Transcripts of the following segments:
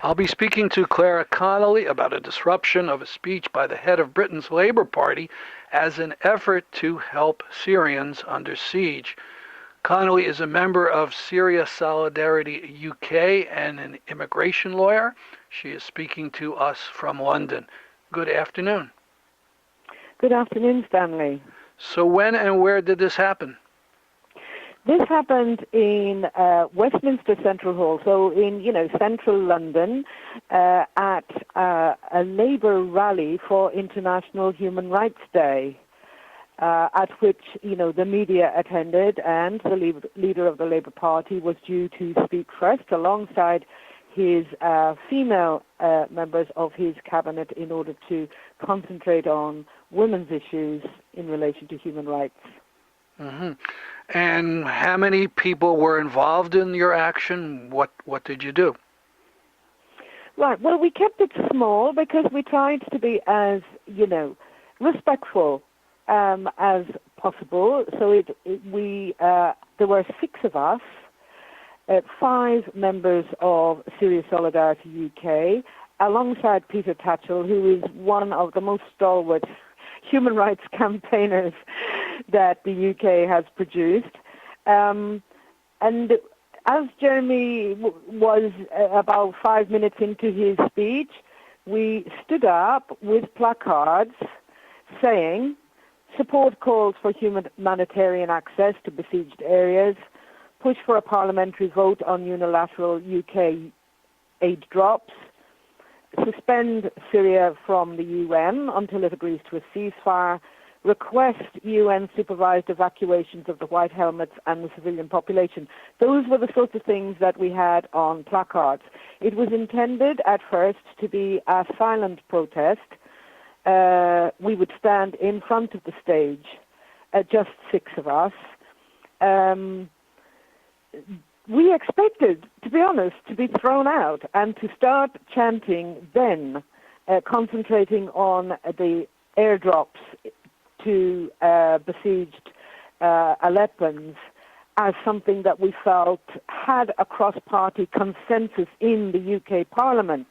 I'll be speaking to Clara Connolly about a disruption of a speech by the head of Britain's Labour Party as an effort to help Syrians under siege. Connolly is a member of Syria Solidarity UK and an immigration lawyer. She is speaking to us from London. Good afternoon. Good afternoon, Stanley. So when and where did this happen? This happened in Westminster Central Hall, so in, central London, at a Labour rally for International Human Rights Day, at which, the media attended, and the leader of the Labour Party was due to speak first alongside his female members of his cabinet in order to concentrate on women's issues in relation to human rights. Mm-hmm. And how many people were involved in your action? What did you do? Right. Well, we kept it small because we tried to be as, respectful as possible. So there were 6 of us, 5 members of Syria Solidarity UK, alongside Peter Tatchell, who is one of the most stalwart human rights campaigners that the UK has produced. And as Jeremy was about 5 minutes into his speech, we stood up with placards saying, support calls for humanitarian access to besieged areas, push for a parliamentary vote on unilateral UK aid drops, suspend Syria from the UN until it agrees to a ceasefire, request UN-supervised evacuations of the white helmets and the civilian population. Those were the sorts of things that we had on placards. It was intended at first to be a silent protest. We would stand in front of the stage, just 6 of us. We expected, to be honest, to be thrown out and to start chanting then, concentrating on the airdrops to besieged Aleppans as something that we felt had a cross-party consensus in the UK Parliament.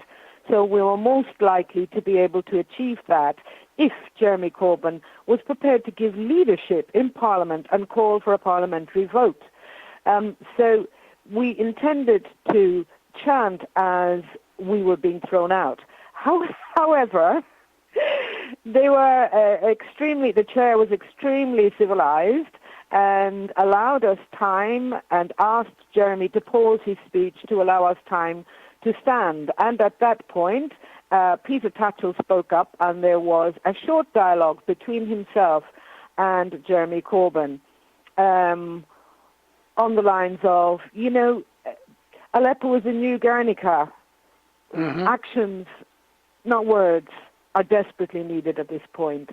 So we were most likely to be able to achieve that if Jeremy Corbyn was prepared to give leadership in Parliament and call for a parliamentary vote. So we intended to chant as we were being thrown out. However, they were the chair was extremely civilized and allowed us time and asked Jeremy to pause his speech to allow us time to stand. And at that point, Peter Tatchell spoke up, and there was a short dialogue between himself and Jeremy Corbyn on the lines of, Aleppo is a new Guernica. Mm-hmm. Actions, not words, are desperately needed at this point.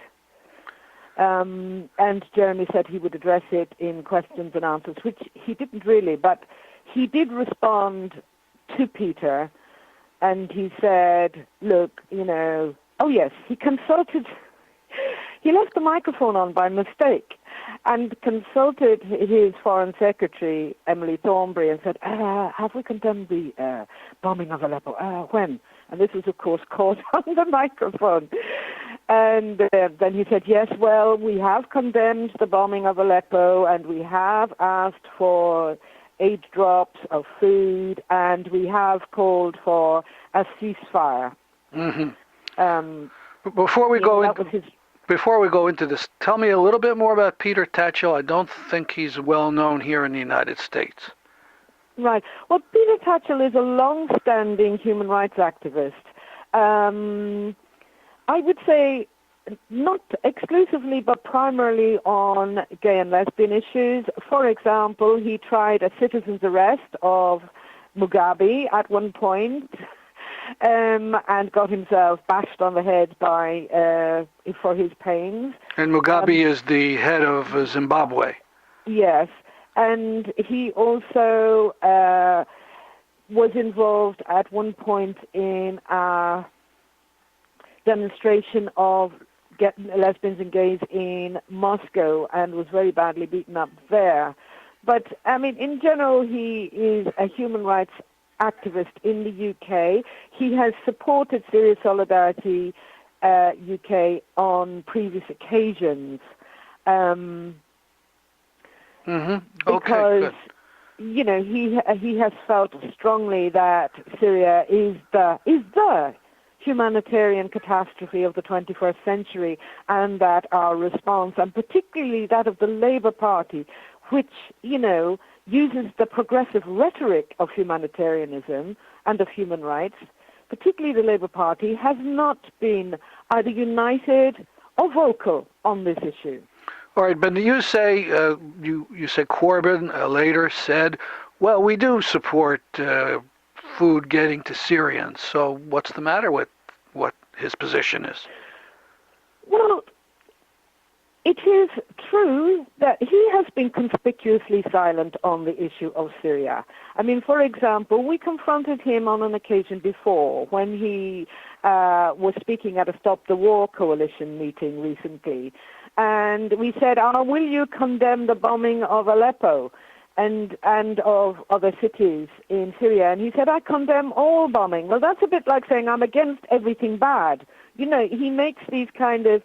And Jeremy said he would address it in questions and answers, which he didn't really, but he did respond to Peter, and he said, look, oh yes, he left the microphone on by mistake and consulted his Foreign Secretary, Emily Thornberry, and said, have we condemned the bombing of Aleppo? When? And this was, of course, caught on the microphone. And then he said, yes, well, we have condemned the bombing of Aleppo, and we have asked for aid drops of food, and we have called for a ceasefire. Mm-hmm. Before we go into this, tell me a little bit more about Peter Tatchell. I don't think he's well known here in the United States. Right. Well, Peter Tatchell is a long-standing human rights activist. I would say not exclusively, but primarily on gay and lesbian issues. For example, he tried a citizen's arrest of Mugabe at one point, and got himself bashed on the head for his pains. And Mugabe is the head of Zimbabwe. Yes, and he also was involved at one point in a demonstration of lesbians and gays in Moscow and was very badly beaten up there. But, I mean, in general, he is a human rights activist in the UK. He has supported Syria Solidarity UK on previous occasions. Okay, Because, good. you know, he has felt strongly that Syria is the humanitarian catastrophe of the 21st century, and that our response, and particularly that of the Labour Party, which, you know, uses the progressive rhetoric of humanitarianism and of human rights, particularly the Labour Party, has not been either united or vocal on this issue. All right, but you say you say Corbyn later said, well, we do support food getting to Syrians. So what's the matter with what his position is? Well, it is true that he has been conspicuously silent on the issue of Syria. I mean, for example, we confronted him on an occasion before when he was speaking at a Stop the War coalition meeting recently. And we said, will you condemn the bombing of Aleppo and of other cities in Syria? And he said, I condemn all bombing. Well, that's a bit like saying I'm against everything bad. You know, he makes these kind of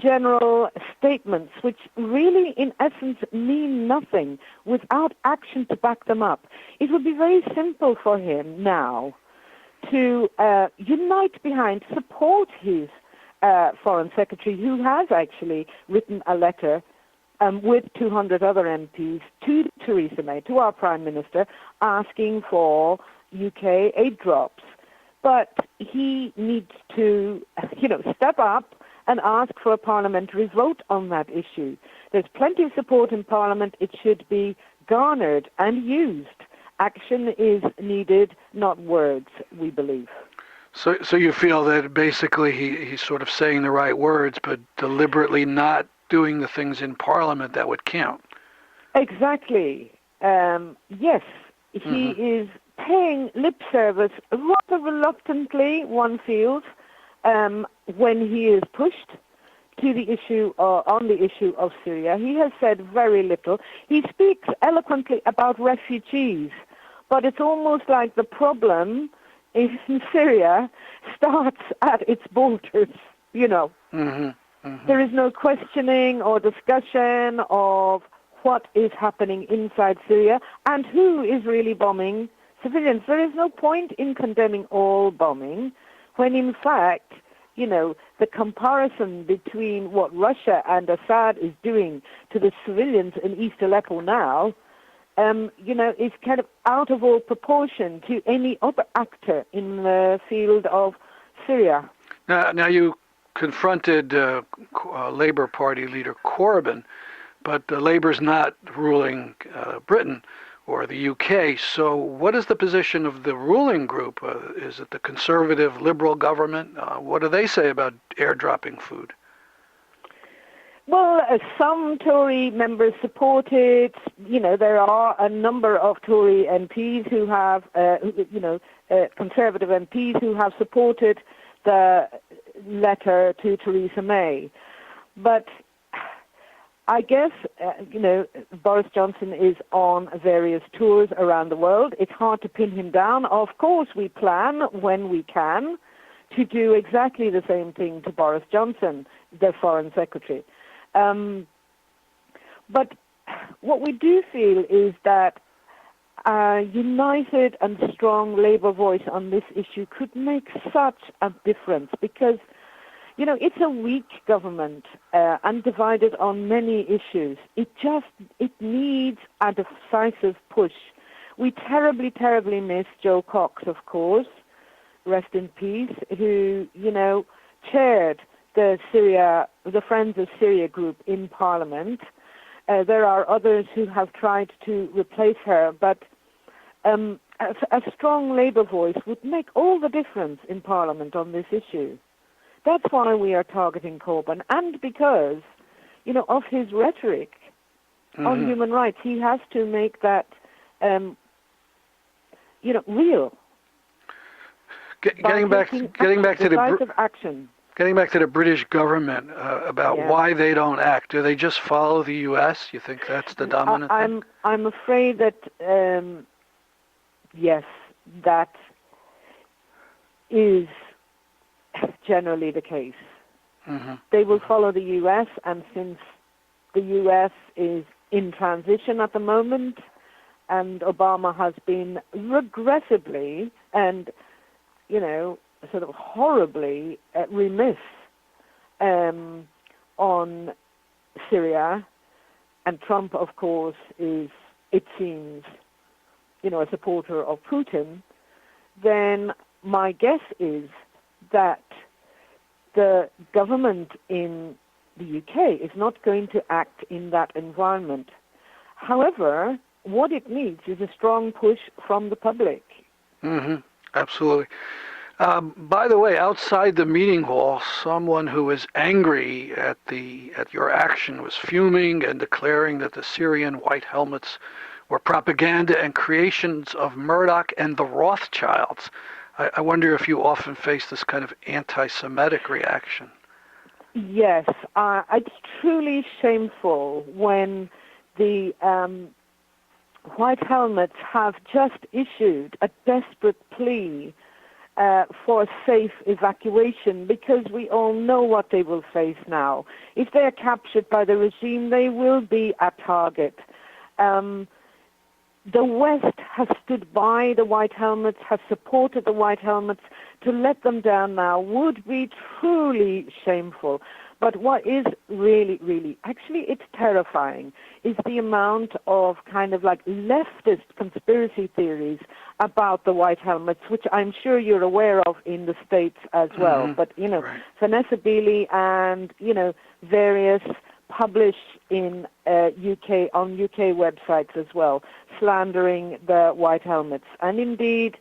general statements which really, in essence, mean nothing without action to back them up. It would be very simple for him now to unite behind, support his Foreign Secretary, who has actually written a letter with 200 other MPs to Theresa May, to our Prime Minister, asking for UK airdrops. But he needs to, you know, step up and ask for a parliamentary vote on that issue. There's plenty of support in Parliament. It should be garnered and used. Action is needed, not words, we believe. So you feel that basically he's sort of saying the right words, but deliberately not doing the things in Parliament that would count. Exactly. Yes, he is paying lip service rather reluctantly, one feels, when he is pushed to the issue on the issue of Syria. He has said very little. He speaks eloquently about refugees, but it's almost like the problem in Syria starts at its borders, you know. There is no questioning or discussion of what is happening inside Syria and who is really bombing civilians. There is no point in condemning all bombing when, in fact, you know, the comparison between what Russia and Assad is doing to the civilians in East Aleppo now, you know, is kind of out of all proportion to any other actor in the field of Syria. Now you confronted Labour Party leader Corbyn, but Labour's not ruling Britain or the UK. So what is the position of the ruling group? Is it the Conservative Liberal government? What do they say about airdropping food? Well, some Tory members support it. You know, there are a number of Tory MPs who have, Conservative MPs who have supported the letter to Theresa May. But I guess, Boris Johnson is on various tours around the world. It's hard to pin him down. Of course, we plan, when we can, to do exactly the same thing to Boris Johnson, the Foreign Secretary. But what we do feel is that a united and strong Labour voice on this issue could make such a difference because, you know, it's a weak government and divided on many issues. It needs a decisive push. We terribly, terribly miss Joe Cox, of course, rest in peace, who, you know, chaired the Friends of Syria group in Parliament. There are others who have tried to replace her, but a strong Labour voice would make all the difference in Parliament on this issue. That's why we are targeting Corbyn, and because, you know, of his rhetoric on human rights, he has to make that, real. Getting back to decisive action. Getting back to the British government about Yeah. why they don't act, do they just follow the U.S.? You think that's the dominant thing? I'm afraid that yes, that is generally the case. Mm-hmm. They will follow the U.S., and since the U.S. is in transition at the moment, and Obama has been regressively and, sort of horribly remiss on Syria, and Trump, of course, is, it seems, a supporter of Putin, then my guess is that the government in the UK is not going to act in that environment. However, what it needs is a strong push from the public. Mm-hmm. Absolutely. By the way, outside the meeting hall, someone who was angry at your action was fuming and declaring that the Syrian white helmets were propaganda and creations of Murdoch and the Rothschilds. I wonder if you often face this kind of anti-Semitic reaction. Yes, it's truly shameful when the White Helmets have just issued a desperate plea for safe evacuation, because we all know what they will face now. If they are captured by the regime, they will be a target. The West has stood by the White Helmets, has supported the White Helmets. To let them down now would be truly shameful. But what is really, actually it's terrifying, is the amount of kind of like leftist conspiracy theories about the White Helmets, which I'm sure you're aware of in the States as well. Mm-hmm. But, Right. Vanessa Beeley and, various publish in UK, on UK websites as well, slandering the White Helmets. And indeed,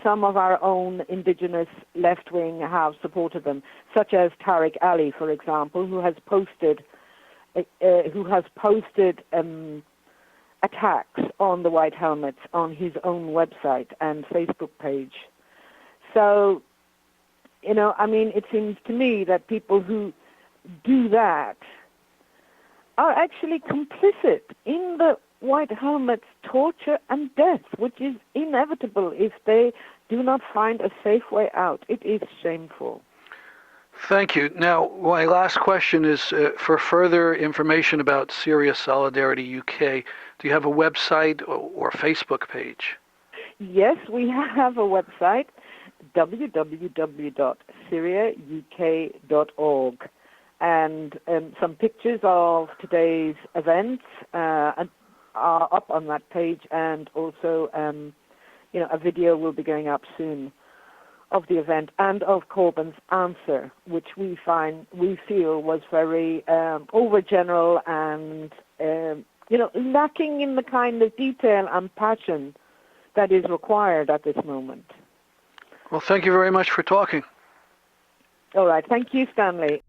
some of our own indigenous left wing have supported them, such as Tariq Ali, for example, who has posted attacks on the White Helmets on his own website and Facebook page. So, it seems to me that people who do that are actually complicit in the White Helmets' torture and death, which is inevitable if they do not find a safe way out. It is shameful. Thank you. Now, my last question is for further information about Syria Solidarity UK. Do you have a website or Facebook page? Yes, we have a website, www.syriauk.org, and some pictures of today's events are up on that page, and also, a video will be going up soon of the event and of Corbyn's answer, which we feel was very overgeneral and, lacking in the kind of detail and passion that is required at this moment. Well, thank you very much for talking. All right. Thank you, Stanley.